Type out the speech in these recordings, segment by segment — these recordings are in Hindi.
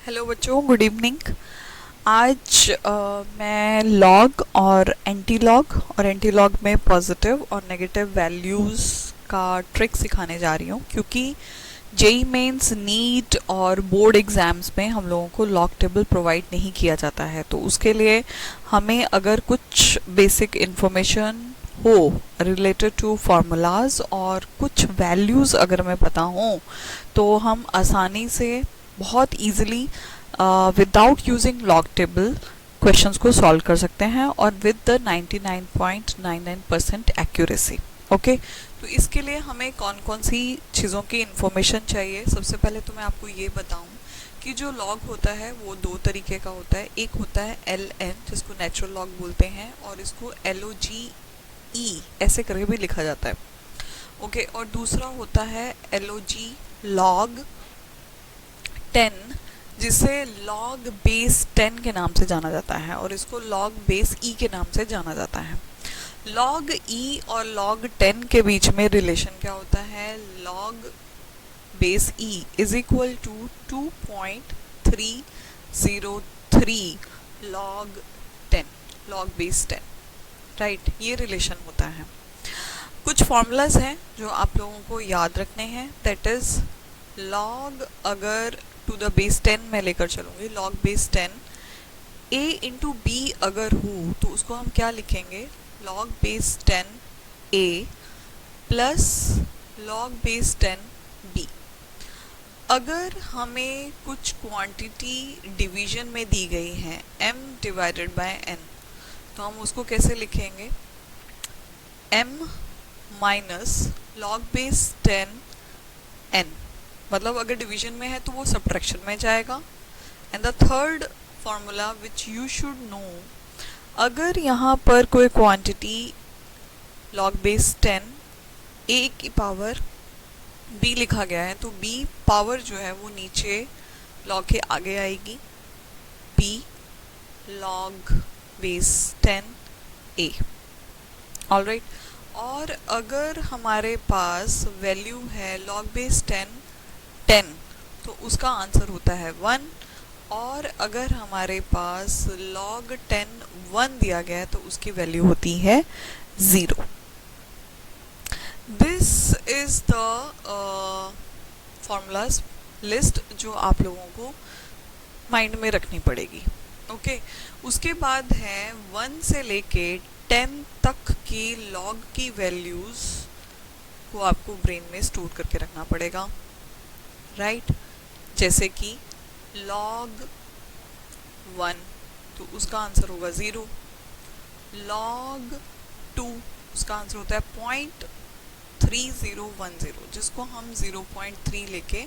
हेलो बच्चों, गुड इवनिंग। आज मैं लॉग और एंटी लॉग में पॉजिटिव और नेगेटिव वैल्यूज़ का ट्रिक सिखाने जा रही हूँ, क्योंकि जेई मेंस नीट और बोर्ड एग्ज़ाम्स में हम लोगों को लॉग टेबल प्रोवाइड नहीं किया जाता है। तो उसके लिए हमें अगर कुछ बेसिक इन्फॉर्मेशन हो रिलेटेड टू फार्मूलाज और कुछ वैल्यूज़ अगर मैं पता हूँ, तो हम आसानी से बहुत easily without using log table questions को सॉल्व कर सकते हैं और विद द 99.99% एक्यूरेसी। ओके, तो इसके लिए हमें कौन कौन सी चीज़ों की इंफॉर्मेशन चाहिए। सबसे पहले तो मैं आपको ये बताऊं कि जो लॉग होता है वो दो तरीके का होता है। एक होता है LN, जिसको नेचुरल लॉग बोलते हैं, और इसको LOGE ऐसे करके भी लिखा जाता है। ओके, और दूसरा होता है LOG log 10, जिसे log बेस 10 के नाम से जाना जाता है, और इसको log बेस E के नाम से जाना जाता है। log E और log 10 के बीच में रिलेशन क्या होता है? log base E is equal to 2.303 log 10, log base 10, right? ये रिलेशन होता है। कुछ फॉर्मूलाज हैं जो आप लोगों को याद रखने हैं। दैट इज log, अगर टू द बेस 10 में लेकर चलूंगी, log base 10 a into B अगर हो तो उसको हम क्या लिखेंगे? log base 10 a plus log base 10 b। अगर हमें कुछ क्वांटिटी डिवीजन में दी गई है m डिवाइडेड बाय n, तो हम उसको कैसे लिखेंगे? m minus log base 10 n, मतलब अगर डिवीजन में है तो वो सब्ट्रैक्शन में जाएगा। And the third formula which you should know, अगर यहाँ पर कोई क्वांटिटी log बेस 10 a की पावर b लिखा गया है, तो b पावर जो है वो नीचे log के आगे आएगी, b log base 10 a। Alright, और अगर हमारे पास वैल्यू है log बेस 10 तो उसका आंसर होता है 1, और अगर हमारे पास log 10 1 दिया गया है तो उसकी वैल्यू होती है 0। This is the formulas list जो आप लोगों को माइंड में रखनी पड़ेगी। ओके, उसके बाद है 1 से लेके 10 तक की log की वैल्यूज को आपको ब्रेन में स्टोर करके रखना पड़ेगा, राइट? जैसे कि log 1 तो उसका आंसर होगा 0, log 2 उसका आंसर होता है 0.3010, जिसको हम 0.3 लेके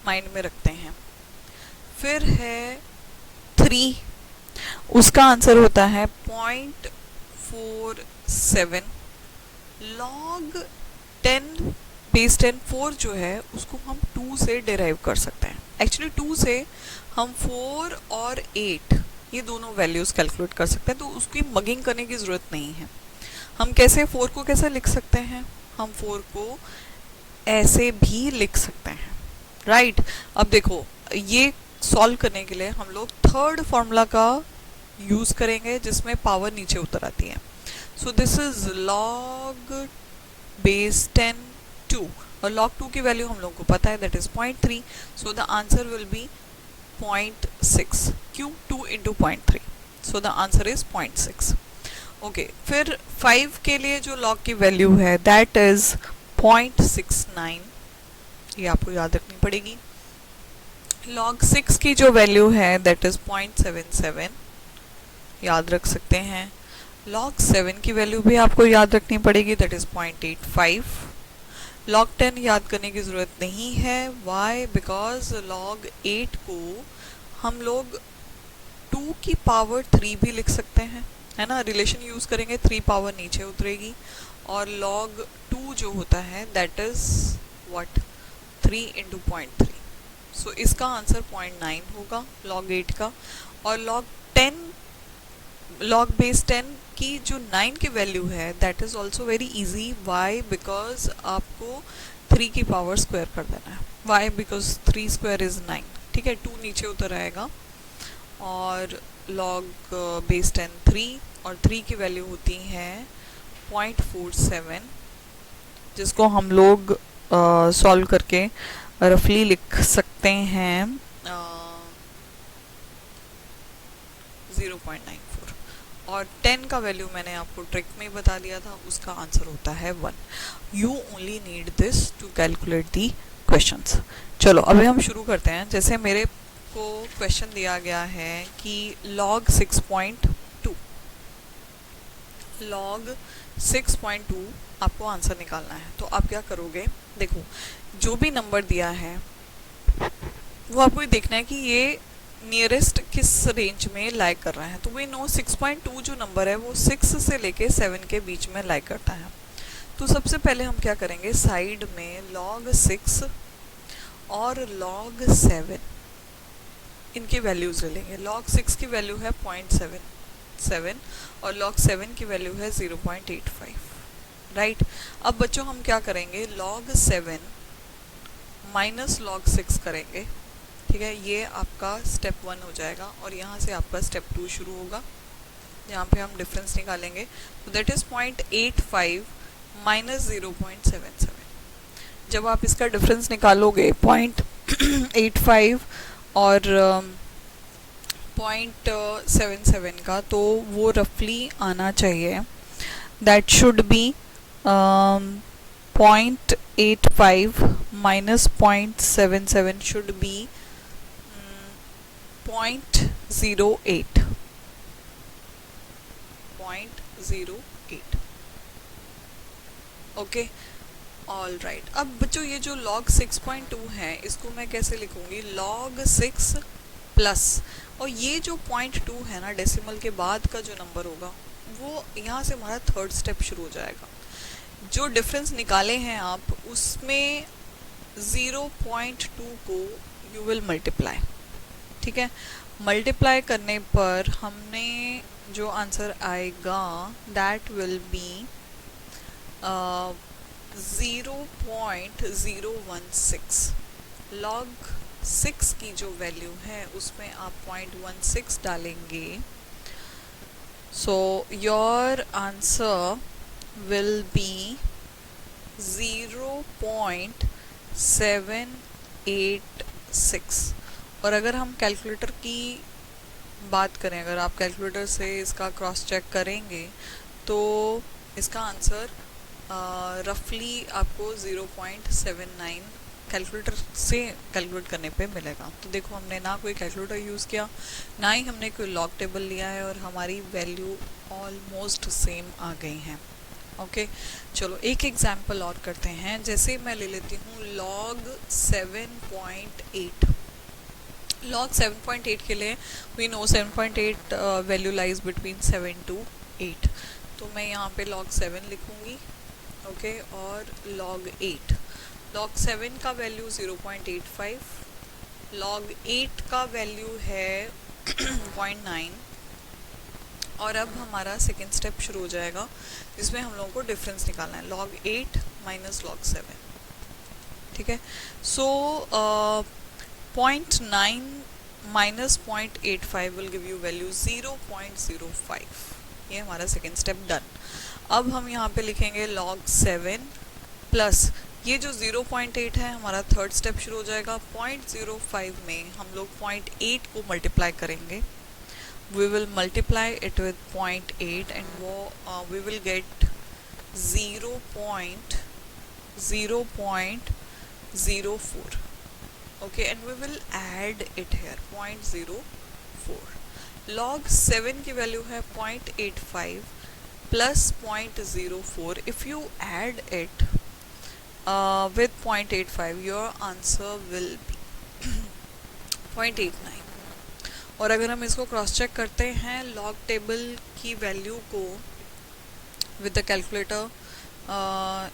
माइंड में रखते हैं। फिर है 3, उसका आंसर होता है 0.47। log 10 बेस 10 4 जो है उसको हम 2 से डिराइव कर सकते हैं। एक्चुअली 2 से हम 4 और 8 ये दोनों वैल्यूज कैलकुलेट कर सकते हैं, तो उसकी मगिंग करने की ज़रूरत नहीं है। हम कैसे 4 को कैसे लिख सकते हैं? हम 4 को ऐसे भी लिख सकते हैं, राइट? अब देखो, ये सॉल्व करने के लिए हम लोग थर्ड फॉर्मूला का यूज़ करेंगे, जिसमें पावर नीचे उतर आती है। So this is log base 10 2, और log 2 की वैल्यू हम लोगों को पता है, that is 0.3। So the answer will be 0.6। क्यों? 2 into 0.3, so the answer is 0.6। Okay, फिर 5 के लिए जो log की वैल्यू है दैट इज 0.69, ये आपको याद रखनी पड़ेगी। log 6 की जो वैल्यू है दैट इज 0.77, याद रख सकते हैं। log 7 की वैल्यू भी आपको याद रखनी पड़ेगी, दैट इज 0.85। log 10 याद करने की ज़रूरत नहीं है। वाई? बिकॉज log 8 को हम लोग 2 की पावर 3 भी लिख सकते हैं, है ना? रिलेशन यूज़ करेंगे, 3 पावर नीचे उतरेगी, और log 2 जो होता है दैट इज व्हाट? 3 इंटू 0.3। सो इसका आंसर 0.9 होगा log 8 का। और log 10 log बेस 10 की जो 9 की वैल्यू है that is also very easy. Why? Because आपको 3 की पावर स्क्वायर कर देना है। वाई? Because 3 square is 9। ठीक है, 2 नीचे उतर आएगा और log बेस 10 3 और 3 की वैल्यू होती है 0.47, जिसको हम लोग सॉल्व करके रफली लिख सकते हैं 0.94 और 10 का वैल्यू मैंने आपको ट्रिक में बता दिया था, उसका आंसर होता है 1। You only need this to calculate the questions. चलो अभी हम शुरू करते हैं। जैसे मेरे को क्वेश्चन दिया गया है कि log 6.2 आपको आंसर निकालना है, तो आप क्या करोगे? देखो, जो भी नंबर दिया है वो आपको ये देखना है कि ये नियरेस्ट किस रेंज में लाई कर रहा है। तो वी नो 6.2 जो नंबर है वो 6 से लेके 7 के बीच में लाई करता है। तो सबसे पहले हम क्या करेंगे, साइड में log 6 और log 7 इनकी वैल्यूज ले लेंगे। log 6 की वैल्यू है 0.77 और log 7 की वैल्यू है 0.85, राइट। अब बच्चों हम क्या करेंगे, log 7 माइनस log 6 करेंगे, ठीक है। ये आपका स्टेप 1 हो जाएगा और यहाँ से आपका स्टेप 2 शुरू होगा, यहाँ पे हम डिफरेंस निकालेंगे। तो दैट इज 0.85 माइनस 0.77। जब आप इसका डिफरेंस निकालोगे 0.85 और 0.77 का, तो वो रफली आना चाहिए, that should be 0.85 minus 0.77 should be 0.08. 0.08 okay, all right. अब बच्चों ये जो log 6.2 है इसको मैं कैसे लिखूंगी, log 6 प्लस, और ये जो 0.2 है ना, डेसिमल के बाद का जो नंबर होगा वो यहाँ से हमारा थर्ड स्टेप शुरू हो जाएगा। जो डिफरेंस निकाले हैं आप उसमें 0.2 को यू विल मल्टीप्लाई, ठीक है। मल्टीप्लाई करने पर हमने जो आंसर आएगा दैट विल बी 0.016। log 6 की जो वैल्यू है उसमें आप 0.16 डालेंगे, so your answer will be 0.786। और अगर हम कैलकुलेटर की बात करें, अगर आप कैलकुलेटर से इसका क्रॉस चेक करेंगे तो इसका आंसर रफली आपको 0.79 कैलकुलेटर से कैलकुलेट करने पे मिलेगा। तो देखो, हमने ना कोई कैलकुलेटर यूज़ किया, ना ही हमने कोई लॉग टेबल लिया है और हमारी वैल्यू ऑलमोस्ट सेम आ गई हैं। ओके चलो एक एग्जाम्पल और करते हैं। जैसे मैं ले लेती हूँ log 7.8। log 7.8 के लिए we know 7.8 value lies between 7 to 8, तो मैं यहाँ पे log 7 लिखूँगी, ओके। और log 7 का वैल्यू 0.85, log 8 का वैल्यू है 0.9। और अब हमारा सेकेंड स्टेप शुरू हो जाएगा जिसमें हम लोगों को डिफरेंस निकालना है, log 8 माइनस log 7, ठीक है। सो 0.9 minus 0.85 will give you value 0.05। ये हमारा सेकेंड स्टेप डन। अब हम यहाँ पे लिखेंगे log 7 प्लस ये जो 0.8 है, हमारा थर्ड स्टेप शुरू हो जाएगा। 0.05 में हम लोग 0.8 को मल्टीप्लाई करेंगे, we will multiply it with 0.8 and we will get 0.04, okay, and we will add it here 0.04। log 7 की वैल्यू है 0.85 plus 0.04। if you add it with 0.85 your answer will be 0.89। और अगर हम इसको क्रॉस चेक करते हैं लॉग टेबल की वैल्यू को with the calculator,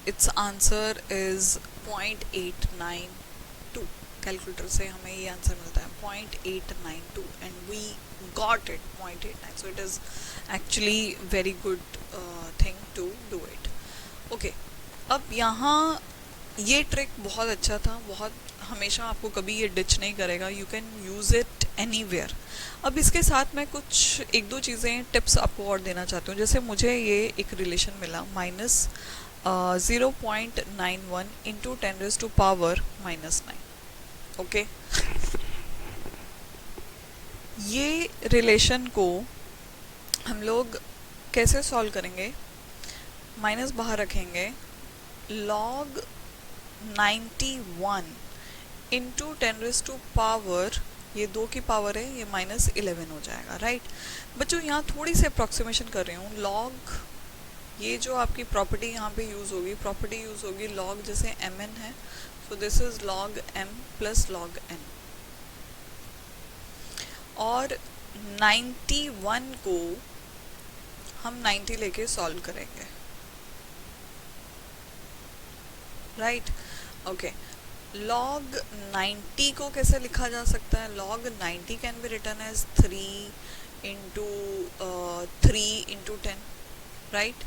its answer is 0.892। Calculator से हमें ये आंसर मिलता है 0.892 and we got it 0.89। So it is actually very good thing to do it, okay. अब यहाँ ये ट्रिक बहुत अच्छा था, बहुत हमेशा आपको कभी ये डिच नहीं करेगा, you can use it anywhere. अब इसके साथ मैं कुछ एक दो चीज़ें टिप्स आपको और देना चाहती हूँ। जैसे मुझे ये एक रिलेशन मिला -0.91 इंटू 10⁻⁻⁹ ओके। ये रिलेशन को हम लोग कैसे सॉल्व करेंगे? माइनस बाहर रखेंगे, log 91 इंटू 10⁻, ये 2 की पावर है, ये -11 हो जाएगा, राइट। बच्चों यहाँ थोड़ी सी अप्रॉक्सीमेशन कर रही हूँ। log, ये जो आपकी प्रॉपर्टी यहाँ पे यूज़ होगी, प्रॉपर्टी यूज़ होगी log, जैसे mn है, so this is log m plus log n। और 91 को हम 90 लेके सॉल्व करेंगे, राइट, ओके। log 90 को कैसे लिखा जा सकता है? log 90 can be written as 3 into 10, right.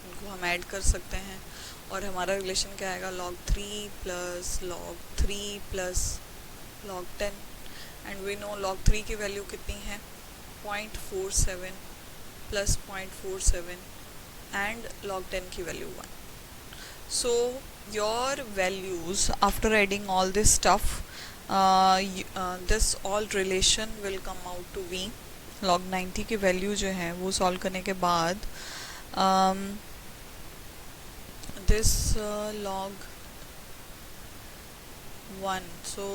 इनको हम ऐड कर सकते हैं और हमारा रिलेशन क्या आएगा? log 3 plus log 3 plus log 10, and we know log 3 की वैल्यू कितनी है? 0.47 प्लस 0.47 एंड log 10 की value 1। So your values after adding all this stuff, this all relation will come out to be log 90 की वैल्यू जो है वो सॉल्व करने के बाद this log 1, so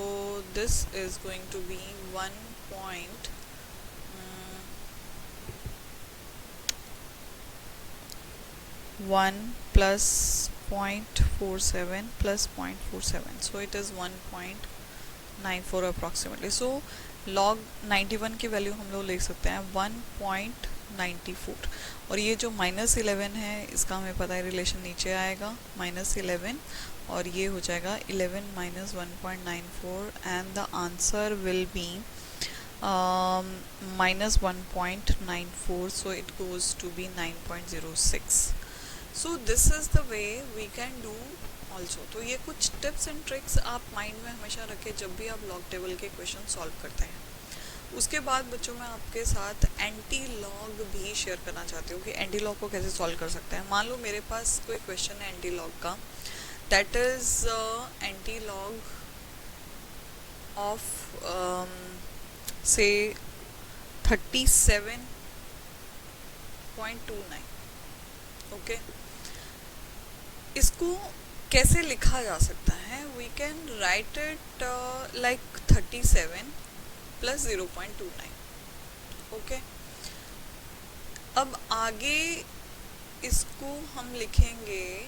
this is going to be 1 plus 0.47 plus 0.47, so it is 1.94 approximately. So log 91 की वैल्यू हम लोग लिख सकते हैं 1.94, और ये जो -11 है इसका हमें पता है रिलेशन नीचे आएगा, -11, और ये हो जाएगा 11 minus 1.94 and the answer will be -1.94, so it goes to be 9.06. So this is the way we can do also. तो ये कुछ टिप्स एंड ट्रिक्स आप माइंड में हमेशा रखें जब भी आप लॉग टेबल के क्वेश्चन सॉल्व करते हैं। उसके बाद बच्चों मैं आपके साथ एंटी लॉग भी शेयर करना चाहती हूँ कि एंटी लॉग को कैसे सॉल्व कर सकते हैं। मान लो मेरे पास कोई क्वेश्चन है एंटी लॉग का, that is antilog of से 37.29, ओके। इसको कैसे लिखा जा सकता है? We can write it like 37 plus 0.29, okay. अब आगे इसको हम लिखेंगे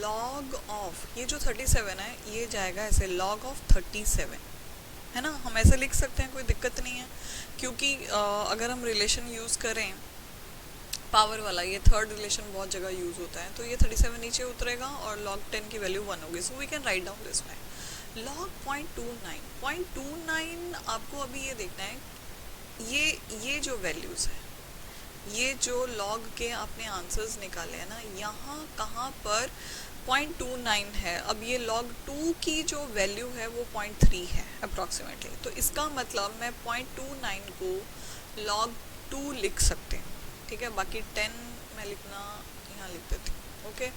log ऑफ, ये जो 37 है ये जाएगा ऐसे log ऑफ 37, है ना। हम ऐसे लिख सकते हैं, कोई दिक्कत नहीं है, क्योंकि अगर हम रिलेशन यूज़ करें पावर वाला, ये थर्ड रिलेशन बहुत जगह यूज़ होता है, तो ये 37 नीचे उतरेगा और log 10 की वैल्यू 1 होगी। So we can write down this way log 0.29 आपको अभी ये देखना है, ये जो वैल्यूज़ है, ये जो log के आपने आंसर्स निकाले हैं ना, यहाँ कहाँ पर 0.29 है। अब ये log 2 की जो वैल्यू है वो 0.3 है अप्रॉक्सीमेटली, तो इसका मतलब मैं 0.29 को log 2 लिख सकते हैं, ठीक है। बाकी 10 मैं लिखना यहाँ लिख देती हूँ, ओके,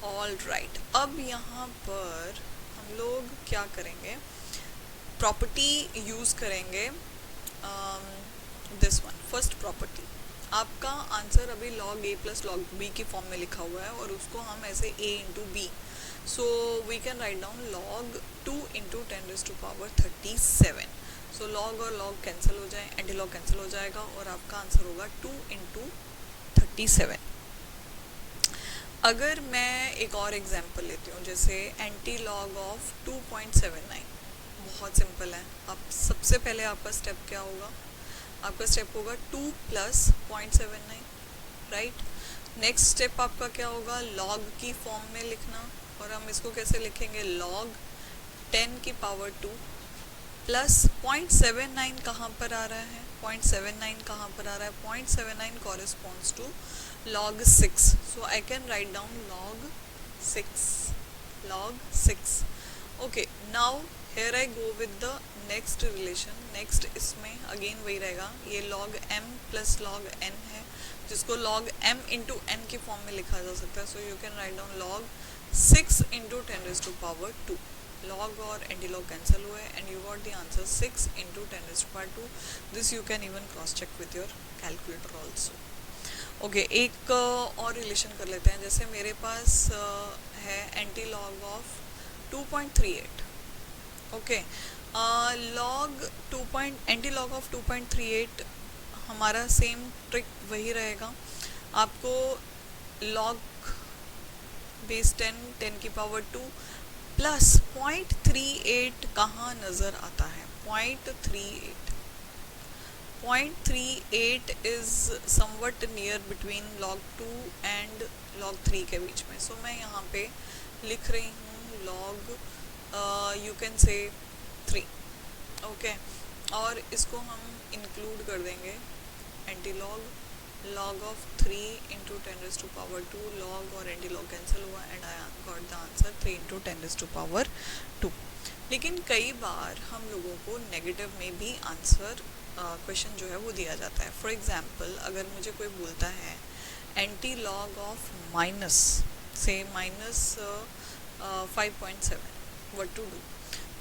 ऑल राइट। अब यहाँ पर हम लोग क्या करेंगे? प्रॉपर्टी यूज़ करेंगे, दिस वन, फर्स्ट प्रॉपर्टी। आपका आंसर अभी log a plus log b की फॉर्म में लिखा हुआ है और उसको हम ऐसे a into b, so we can write down log 2 into 10⁻37। सो log और log कैंसिल हो जाए, एंटी log कैंसिल हो जाएगा और आपका आंसर होगा 2 इंटू 37। अगर मैं एक और एग्जांपल लेती हूँ, जैसे एंटी लॉग ऑफ 2.79, बहुत सिंपल है। आप सबसे पहले आपका स्टेप क्या होगा? आपका स्टेप होगा 2 प्लस 0.79, राइट। नेक्स्ट स्टेप आपका क्या होगा? लॉग की फॉर्म में लिखना, और हम इसको कैसे लिखेंगे? log 10 की पावर 2 प्लस 0.79 कहाँ पर आ रहा है? 0.79 कहाँ पर आ रहा है? 0.79 corresponds to log 6, so I can write down log 6, okay। Now here I go with the next relation. Next इसमें अगेन वही रहेगा, ये log m plus log n है, जिसको log m इंटू n की फॉर्म में लिखा जा सकता है. So you can write down log 6 into 10⁻². log और एंटीलॉग कैंसिल हुए and you got the answer 6 into 10⁻². This you can even cross check with your calculator also. Okay, एक और रिलेशन कर लेते हैं. जैसे मेरे पास है antilog of 2.38. Okay, antilog of 2.38 हमारा सेम ट्रिक वही रहेगा. आपको log बेस 10⁻² प्लस 0.38 कहाँ नज़र आता है? 0.38 is somewhat near between log 2 and log 3 के बीच में. सो मैं यहाँ पे लिख रही हूँ log you can say 3. Okay, और इसको हम इंक्लूड कर देंगे antilog log of 3 into 10⁻². log और एंटीलॉग कैंसिल हुआ and I got the answer 3 into 10⁻². लेकिन कई बार हम लोगों को नेगेटिव में भी आंसर क्वेश्चन जो है वो दिया जाता है. फॉर एग्जांपल, अगर मुझे कोई बोलता है एंटीलॉग ऑफ माइनस से -5.7, व्हाट टू डू?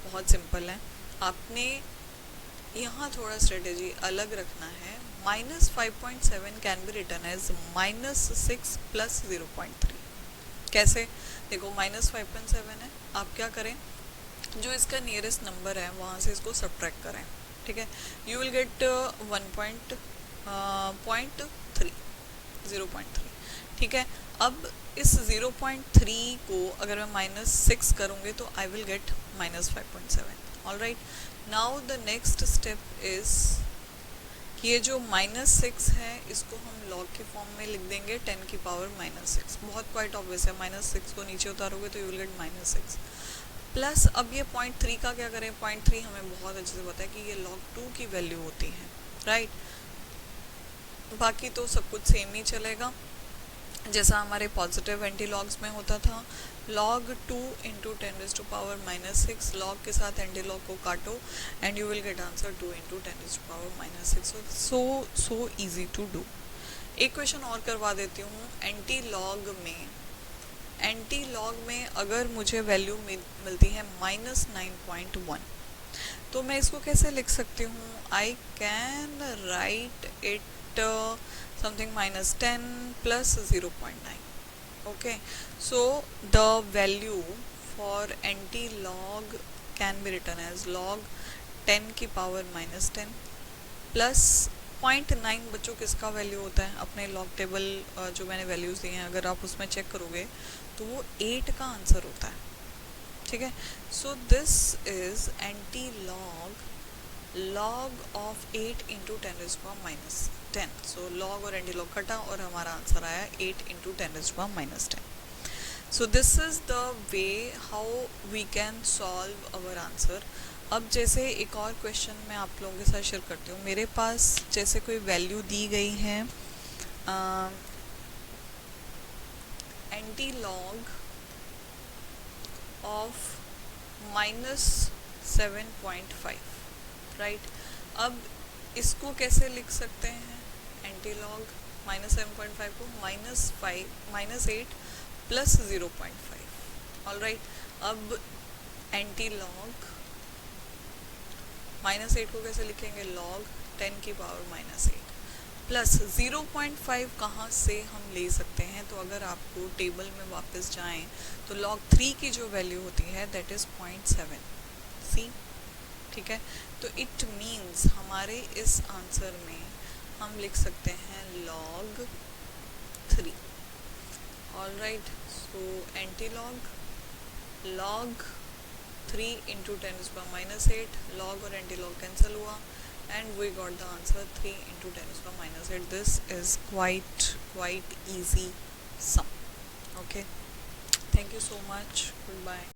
बहुत सिंपल है. आपने यहाँ थोड़ा स्ट्रेटेजी अलग रखना है. -5.7 can be written as -6 plus 0.3. कैसे? देखो, -5.7 है, आप क्या करें, जो इसका नियरेस्ट नंबर है वहाँ से इसको सब्ट्रैक्ट करें. ठीक है, यू विल गेट 0.3. ठीक है, अब इस 0.3 को अगर मैं -6 करूँगी तो I will get -5.7. All right, now the next step is कि ये जो -6 है इसको हम log के फॉर्म में लिख देंगे 10⁻⁻6. बहुत क्वाइट ऑब्वियस है, -6 को नीचे उतारोगे तो यू विल गेट -6 प्लस. अब ये 0.3 का क्या करें? 0.3 हमें बहुत अच्छे से पता है कि ये log 2 की वैल्यू होती है, राइट. बाकी तो सब कुछ सेम ही चलेगा जैसा हमारे पॉजिटिव एंटीलॉग्स में होता था. log 2 into 10⁻⁻6. log के साथ एंटीलॉग को काटो and you will get answer 2 into 10⁻⁻6. So easy to do. एक क्वेश्चन और करवा देती हूँ. एंटीलॉग में अगर मुझे वैल्यू मिलती है -9.1, तो मैं इसको कैसे लिख सकती हूँ? I can write it something -10 plus 0.9. Okay, so the value for anti-log can be written as log 10⁻⁻10 plus 0.9. बच्चों किसका वैल्यू होता है? अपने log टेबल जो मैंने वैल्यूज दिए हैं, अगर आप उसमें चेक करोगे तो वो 8 का आंसर होता है. ठीक है, so this is antilog log of 8 into 10⁻⁻10. So log और एंटीलॉग कटा और हमारा आंसर आया 8 into 10⁻⁻10. So this is the way how we can solve our answer. अब जैसे एक और क्वेश्चन मैं आप लोगों के साथ शेयर करती हूँ. मेरे पास जैसे कोई वैल्यू दी गई है एंटीलॉग ऑफ -7.5, राइट. अब इसको कैसे लिख सकते हैं? एंटीलॉग -7.5 को -8 प्लस 0.5. ऑल राइट, अब एंटीलॉग -8 को कैसे लिखेंगे? log 10⁻⁻8 प्लस 0.5 कहाँ से हम ले सकते हैं? तो अगर आपको टेबल में वापस जाएं तो log 3 की जो वैल्यू होती है दैट इज 0.7. सी, ठीक है, तो इट मीन्स हमारे इस आंसर में हम लिख सकते हैं log 3. ऑल राइट, सो एंटीलॉग log 3 इंटू 10⁻⁸. log और एंटीलॉग कैंसिल हुआ and we got the answer 3 into 10⁻⁸. This is quite easy sum. Okay, thank you so much. Goodbye.